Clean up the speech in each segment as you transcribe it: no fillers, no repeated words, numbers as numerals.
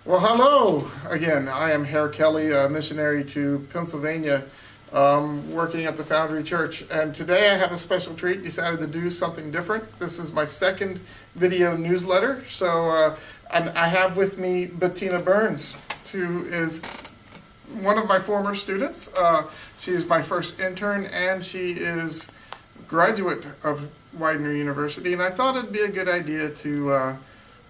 Well, hello again. I am Hair Kelley, a missionary to Pennsylvania, working at the Foundry Church. And today I have a special treat. Decided to do something different. This is my second video newsletter. And I have with me Bettina Burns, who is one of my former students. She is my first intern, and she is a graduate of Widener University. And I thought it'd be a good idea to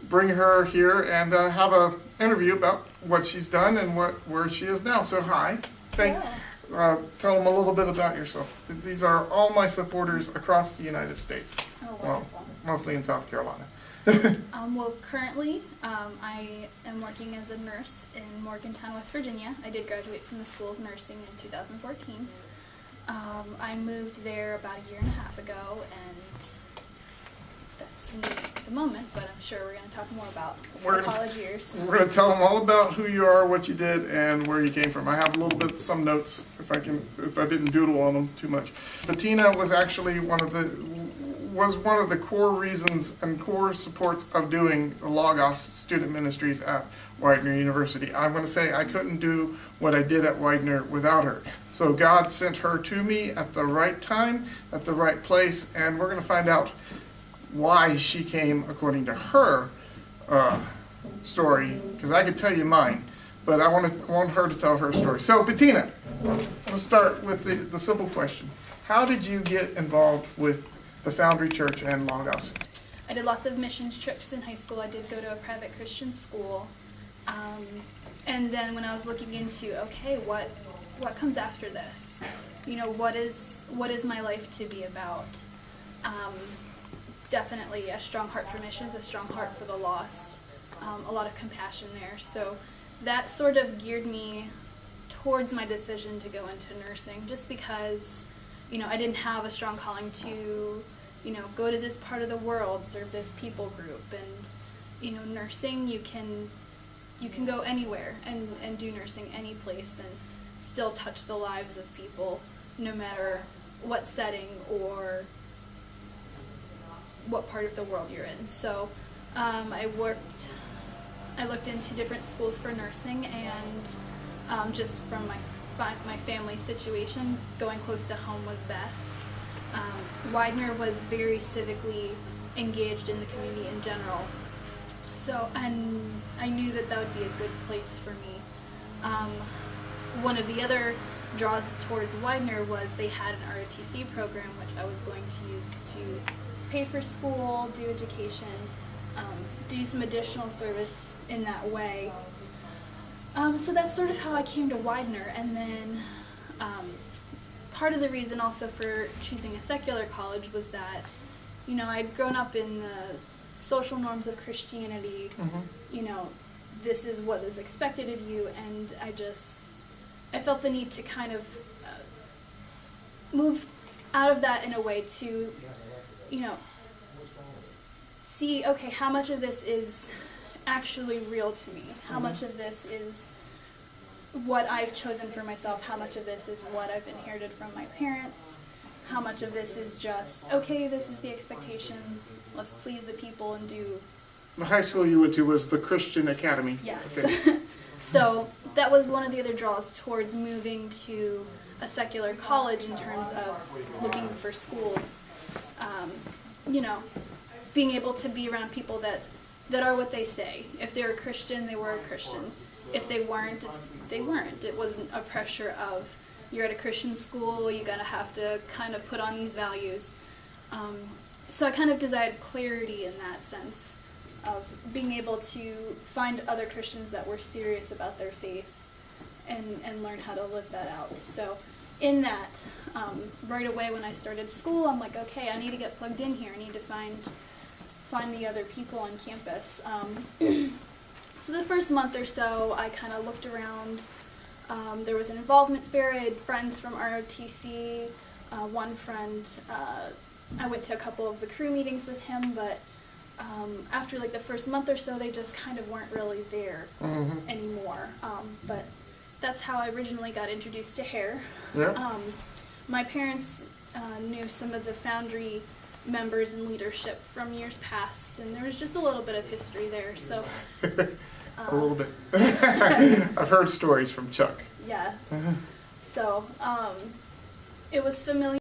bring her here and have an interview about what she's done and where she is now. So hi, tell them a little bit about yourself. These are all my supporters across the United States. Oh, well, mostly in South Carolina. Well, currently I am working as a nurse in Morgantown, West Virginia. I did graduate from the School of Nursing in 2014. I moved there about a year and a half ago, and that's me at the moment, but I'm sure we're going to talk more about the college years. We're going to tell them all about who you are, what you did, and where you came from. I have a little bit, some notes, if I didn't doodle on them too much. Bettina was actually one of the core reasons and core supports of doing the Logos student ministries at Widener University. I'm going to say I couldn't do what I did at Widener without her. So God sent her to me at the right time, at the right place, and we're going to find out why she came according to her story, because I could tell you mine, but I want her to tell her story. So Bettina, let's start with the simple question. How did you get involved with the Foundry Church and Logos? I did lots of missions trips in high school. I did go to a private Christian school. And then when I was looking into, okay, what comes after this? You know, what is my life to be about? Definitely a strong heart for missions, a strong heart for the lost, a lot of compassion there. So that sort of geared me towards my decision to go into nursing, just because, you know, I didn't have a strong calling to, you know, go to this part of the world, serve this people group. And, you know, nursing, you can go anywhere and do nursing any place and still touch the lives of people, no matter what setting or what part of the world you're in. So I looked into different schools for nursing, and just from my family situation, going close to home was best. Widener was very civically engaged in the community in general, so and I knew that would be a good place for me. One of the other draws towards Widener was they had an ROTC program, which I was going to use to pay for school, do education, do some additional service in that way. So that's sort of how I came to Widener. And then part of the reason also for choosing a secular college was that, you know, I'd grown up in the social norms of Christianity. Mm-hmm. You know, this is what is expected of you, and I felt the need to kind of move out of that in a way to, you know, see, okay, how much of this is actually real to me? How much of this is what I've chosen for myself? How much of this is what I've inherited from my parents? How much of this is just, okay, this is the expectation, let's please the people and do... The high school you went to was the Christian Academy. Yes. Okay. So that was one of the other draws towards moving to a secular college in terms of looking for schools. You know, being able to be around people that are what they say. If they were a Christian, they were a Christian. If they weren't, they weren't. It wasn't a pressure of, you're at a Christian school, you gotta have to kind of put on these values. So I kind of desired clarity in that sense of being able to find other Christians that were serious about their faith and learn how to live that out. So in that, right away when I started school, I'm like, okay, I need to get plugged in here. I need to find the other people on campus. So the first month or so, I kind of looked around. There was an involvement fair. I had friends from ROTC. One friend, I went to a couple of the crew meetings with him, but after like the first month or so, they just kind of weren't really there anymore. But that's how I originally got introduced to hair. Yeah. My parents knew some of the Foundry members and leadership from years past, and there was just a little bit of history there. So A little bit. I've heard stories from Chuck. Yeah. So it was familiar.